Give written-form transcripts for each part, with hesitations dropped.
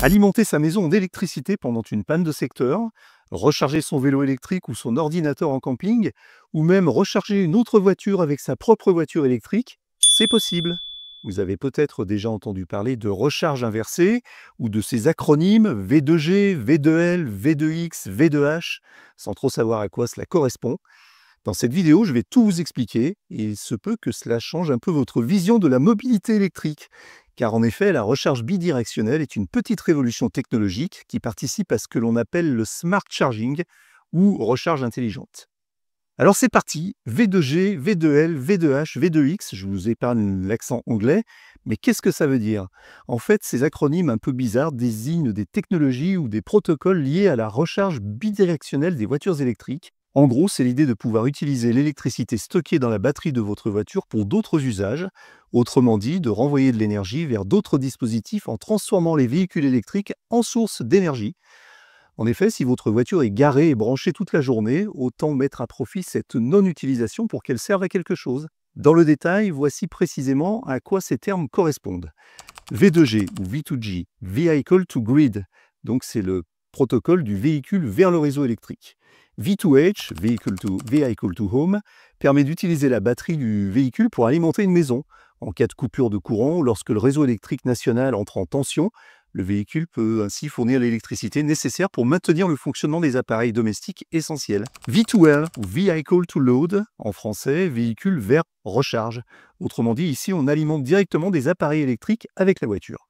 Alimenter sa maison en électricité pendant une panne de secteur, recharger son vélo électrique ou son ordinateur en camping, ou même recharger une autre voiture avec sa propre voiture électrique, c'est possible. Vous avez peut-être déjà entendu parler de recharge inversée ou de ces acronymes V2G, V2L, V2X, V2H, sans trop savoir à quoi cela correspond. Dans cette vidéo, je vais tout vous expliquer et il se peut que cela change un peu votre vision de la mobilité électrique. Car en effet, la recharge bidirectionnelle est une petite révolution technologique qui participe à ce que l'on appelle le smart charging ou recharge intelligente. Alors c'est parti, V2G, V2L, V2H, V2X, je vous épargne l'accent anglais, mais qu'est-ce que ça veut dire? En fait, ces acronymes un peu bizarres désignent des technologies ou des protocoles liés à la recharge bidirectionnelle des voitures électriques. En gros, c'est l'idée de pouvoir utiliser l'électricité stockée dans la batterie de votre voiture pour d'autres usages, autrement dit, de renvoyer de l'énergie vers d'autres dispositifs en transformant les véhicules électriques en source d'énergie. En effet, si votre voiture est garée et branchée toute la journée, autant mettre à profit cette non-utilisation pour qu'elle serve à quelque chose. Dans le détail, voici précisément à quoi ces termes correspondent. V2G ou V2G, Vehicle to Grid, donc c'est le protocole du véhicule vers le réseau électrique. V2H, Vehicle to Home, permet d'utiliser la batterie du véhicule pour alimenter une maison. En cas de coupure de courant ou lorsque le réseau électrique national entre en tension, le véhicule peut ainsi fournir l'électricité nécessaire pour maintenir le fonctionnement des appareils domestiques essentiels. V2L ou Vehicle to Load, en français, véhicule vers recharge. Autrement dit, ici, on alimente directement des appareils électriques avec la voiture.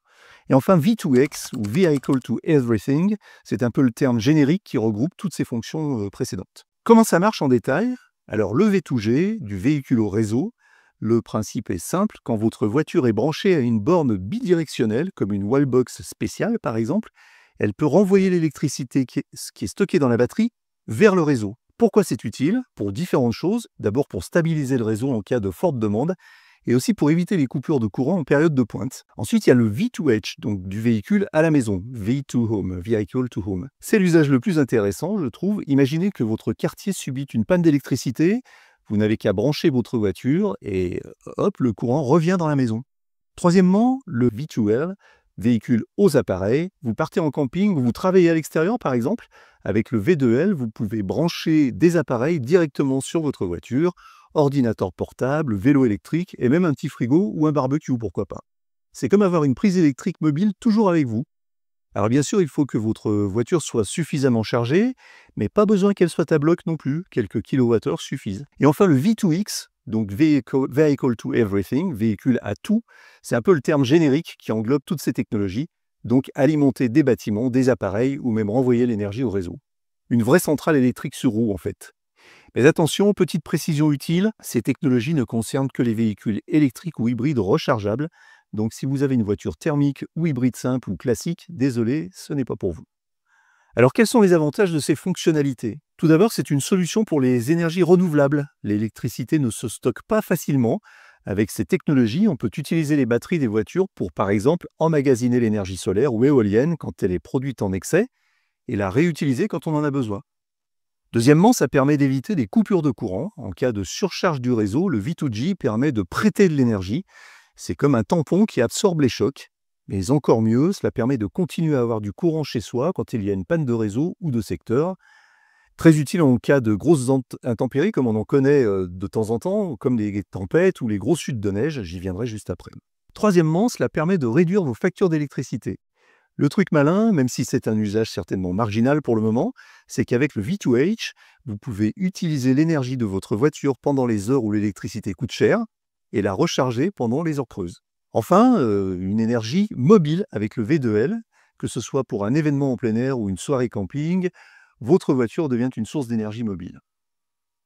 Et enfin, V2X ou Vehicle to Everything, c'est un peu le terme générique qui regroupe toutes ces fonctions précédentes. Comment ça marche en détail? Alors, le V2G, du véhicule au réseau, le principe est simple, quand votre voiture est branchée à une borne bidirectionnelle, comme une wallbox spéciale par exemple, elle peut renvoyer l'électricité qui est stockée dans la batterie vers le réseau. Pourquoi c'est utile? Pour différentes choses. D'abord pour stabiliser le réseau en cas de forte demande, et aussi pour éviter les coupures de courant en période de pointe. Ensuite, il y a le V2H, donc du véhicule à la maison, V2 Home, Vehicle to Home. C'est l'usage le plus intéressant, je trouve. Imaginez que votre quartier subit une panne d'électricité, vous n'avez qu'à brancher votre voiture et hop, le courant revient dans la maison. Troisièmement, le V2L, véhicule aux appareils. Vous partez en camping ou vous travaillez à l'extérieur par exemple. Avec le V2L, vous pouvez brancher des appareils directement sur votre voiture, ordinateur portable, vélo électrique et même un petit frigo ou un barbecue, pourquoi pas. C'est comme avoir une prise électrique mobile toujours avec vous. Alors bien sûr, il faut que votre voiture soit suffisamment chargée, mais pas besoin qu'elle soit à bloc non plus, quelques kilowattheures suffisent. Et enfin le V2X, donc Vehicle to Everything, véhicule à tout, c'est un peu le terme générique qui englobe toutes ces technologies, donc alimenter des bâtiments, des appareils ou même renvoyer l'énergie au réseau. Une vraie centrale électrique sur roue en fait. Mais attention, petite précision utile, ces technologies ne concernent que les véhicules électriques ou hybrides rechargeables. Donc si vous avez une voiture thermique ou hybride simple ou classique, désolé, ce n'est pas pour vous. Alors quels sont les avantages de ces fonctionnalités? Tout d'abord, c'est une solution pour les énergies renouvelables. L'électricité ne se stocke pas facilement. Avec ces technologies, on peut utiliser les batteries des voitures pour, par exemple, emmagasiner l'énergie solaire ou éolienne quand elle est produite en excès et la réutiliser quand on en a besoin. Deuxièmement, ça permet d'éviter des coupures de courant. En cas de surcharge du réseau, le V2G permet de prêter de l'énergie. C'est comme un tampon qui absorbe les chocs. Mais encore mieux, cela permet de continuer à avoir du courant chez soi quand il y a une panne de réseau ou de secteur. Très utile en cas de grosses intempéries, comme on en connaît de temps en temps, comme les tempêtes ou les grosses chutes de neige, j'y viendrai juste après. Troisièmement, cela permet de réduire vos factures d'électricité. Le truc malin, même si c'est un usage certainement marginal pour le moment, c'est qu'avec le V2H, vous pouvez utiliser l'énergie de votre voiture pendant les heures où l'électricité coûte cher et la recharger pendant les heures creuses. Enfin, une énergie mobile avec le V2L, que ce soit pour un événement en plein air ou une soirée camping, votre voiture devient une source d'énergie mobile.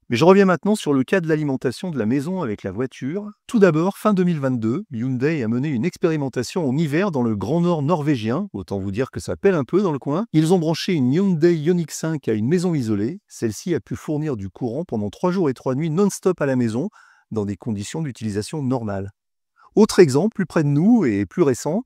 Mais je reviens maintenant sur le cas de l'alimentation de la maison avec la voiture. Tout d'abord, fin 2022, Hyundai a mené une expérimentation en hiver dans le Grand Nord norvégien. Autant vous dire que ça pèle un peu dans le coin. Ils ont branché une Hyundai Ioniq 5 à une maison isolée. Celle-ci a pu fournir du courant pendant 3 jours et 3 nuits non-stop à la maison, dans des conditions d'utilisation normales. Autre exemple, plus près de nous et plus récent,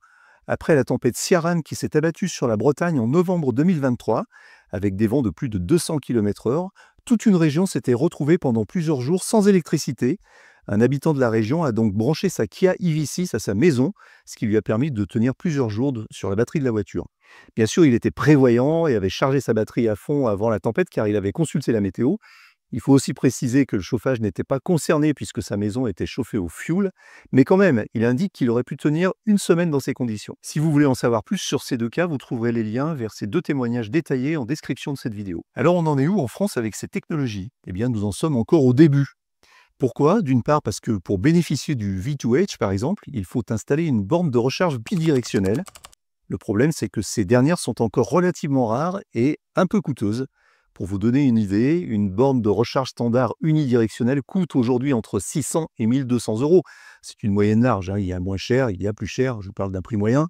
après la tempête Ciarán qui s'est abattue sur la Bretagne en novembre 2023, avec des vents de plus de 200 km/h, toute une région s'était retrouvée pendant plusieurs jours sans électricité. Un habitant de la région a donc branché sa Kia EV6 à sa maison, ce qui lui a permis de tenir plusieurs jours sur la batterie de la voiture. Bien sûr, il était prévoyant et avait chargé sa batterie à fond avant la tempête car il avait consulté la météo. Il faut aussi préciser que le chauffage n'était pas concerné puisque sa maison était chauffée au fioul, mais quand même, il indique qu'il aurait pu tenir une semaine dans ces conditions. Si vous voulez en savoir plus sur ces deux cas, vous trouverez les liens vers ces deux témoignages détaillés en description de cette vidéo. Alors on en est où en France avec ces technologies? Eh bien nous en sommes encore au début. Pourquoi? D'une part parce que pour bénéficier du V2H par exemple, il faut installer une borne de recharge bidirectionnelle. Le problème, c'est que ces dernières sont encore relativement rares et un peu coûteuses. Pour vous donner une idée, une borne de recharge standard unidirectionnelle coûte aujourd'hui entre 600 et 1200 euros. C'est une moyenne large, hein. Il y a moins cher, il y a plus cher, je vous parle d'un prix moyen.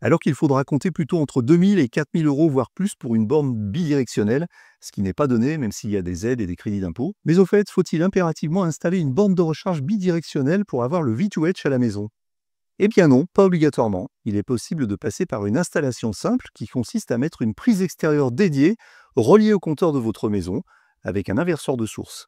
Alors qu'il faudra compter plutôt entre 2000 et 4000 euros, voire plus, pour une borne bidirectionnelle, ce qui n'est pas donné, même s'il y a des aides et des crédits d'impôt. Mais au fait, faut-il impérativement installer une borne de recharge bidirectionnelle pour avoir le V2H à la maison? Eh bien non, pas obligatoirement. Il est possible de passer par une installation simple qui consiste à mettre une prise extérieure dédiée, reliée au compteur de votre maison, avec un inverseur de source.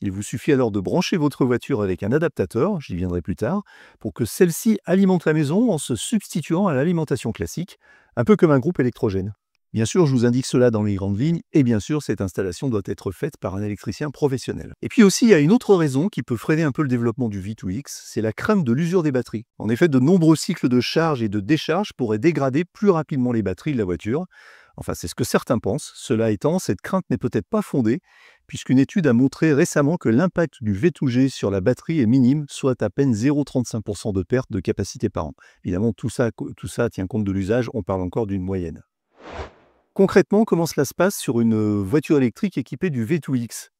Il vous suffit alors de brancher votre voiture avec un adaptateur, j'y viendrai plus tard, pour que celle-ci alimente la maison en se substituant à l'alimentation classique, un peu comme un groupe électrogène. Bien sûr, je vous indique cela dans les grandes lignes, et bien sûr, cette installation doit être faite par un électricien professionnel. Et puis aussi, il y a une autre raison qui peut freiner un peu le développement du V2X, c'est la crainte de l'usure des batteries. En effet, de nombreux cycles de charge et de décharge pourraient dégrader plus rapidement les batteries de la voiture. Enfin, c'est ce que certains pensent. Cela étant, cette crainte n'est peut-être pas fondée, puisqu'une étude a montré récemment que l'impact du V2G sur la batterie est minime, soit à peine 0,35% de perte de capacité par an. Évidemment, tout ça tient compte de l'usage, on parle encore d'une moyenne. Concrètement, comment cela se passe sur une voiture électrique équipée du V2X?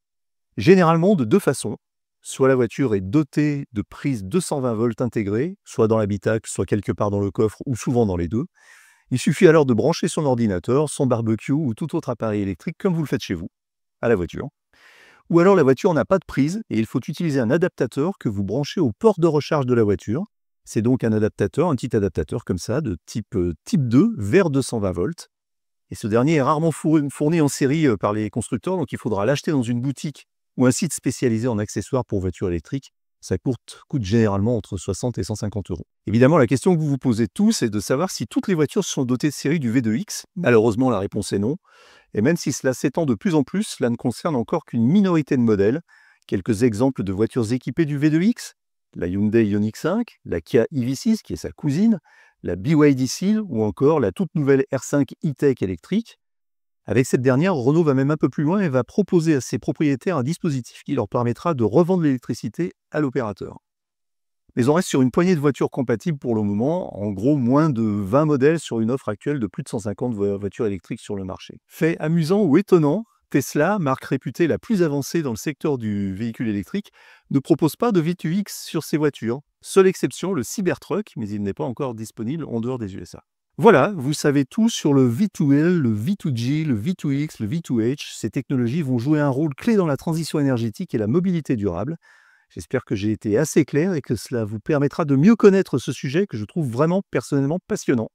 Généralement de deux façons. Soit la voiture est dotée de prises 220 volts intégrées, soit dans l'habitacle, soit quelque part dans le coffre, ou souvent dans les deux. Il suffit alors de brancher son ordinateur, son barbecue ou tout autre appareil électrique comme vous le faites chez vous, à la voiture. Ou alors la voiture n'a pas de prise et il faut utiliser un adaptateur que vous branchez au port de recharge de la voiture. C'est donc un adaptateur, un petit adaptateur comme ça, de type 2 vers 220 volts. Et ce dernier est rarement fourni en série par les constructeurs, donc il faudra l'acheter dans une boutique ou un site spécialisé en accessoires pour voitures électriques. Ça coûte généralement entre 60 et 150 euros. Évidemment, la question que vous vous posez tous est de savoir si toutes les voitures sont dotées de série du V2X. Malheureusement, la réponse est non. Et même si cela s'étend de plus en plus, cela ne concerne encore qu'une minorité de modèles. Quelques exemples de voitures équipées du V2X: la Hyundai Ioniq 5, la Kia EV6 qui est sa cousine, la BYD Seal ou encore la toute nouvelle R5 e-Tech électrique. Avec cette dernière, Renault va même un peu plus loin et va proposer à ses propriétaires un dispositif qui leur permettra de revendre l'électricité à l'opérateur. Mais on reste sur une poignée de voitures compatibles pour le moment, en gros moins de 20 modèles sur une offre actuelle de plus de 150 voitures électriques sur le marché. Fait amusant ou étonnant, Tesla, marque réputée la plus avancée dans le secteur du véhicule électrique, ne propose pas de V2X sur ses voitures. Seule exception, le Cybertruck, mais il n'est pas encore disponible en dehors des USA. Voilà, vous savez tout sur le V2L, le V2G, le V2X, le V2H. Ces technologies vont jouer un rôle clé dans la transition énergétique et la mobilité durable. J'espère que j'ai été assez clair et que cela vous permettra de mieux connaître ce sujet que je trouve vraiment personnellement passionnant.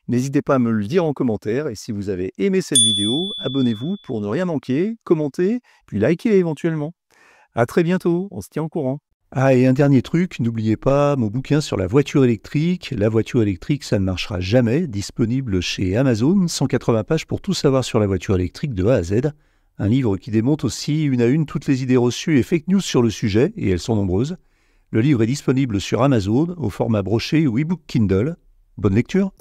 N'hésitez pas à me le dire en commentaire et si vous avez aimé cette vidéo, abonnez-vous pour ne rien manquer, commentez, puis likez éventuellement. À très bientôt, on se tient au courant. Ah, et un dernier truc, n'oubliez pas mon bouquin sur la voiture électrique. La voiture électrique, ça ne marchera jamais, disponible chez Amazon, 180 pages pour tout savoir sur la voiture électrique de A à Z. Un livre qui démonte aussi une à une toutes les idées reçues et fake news sur le sujet, et elles sont nombreuses. Le livre est disponible sur Amazon au format broché ou e-book Kindle. Bonne lecture!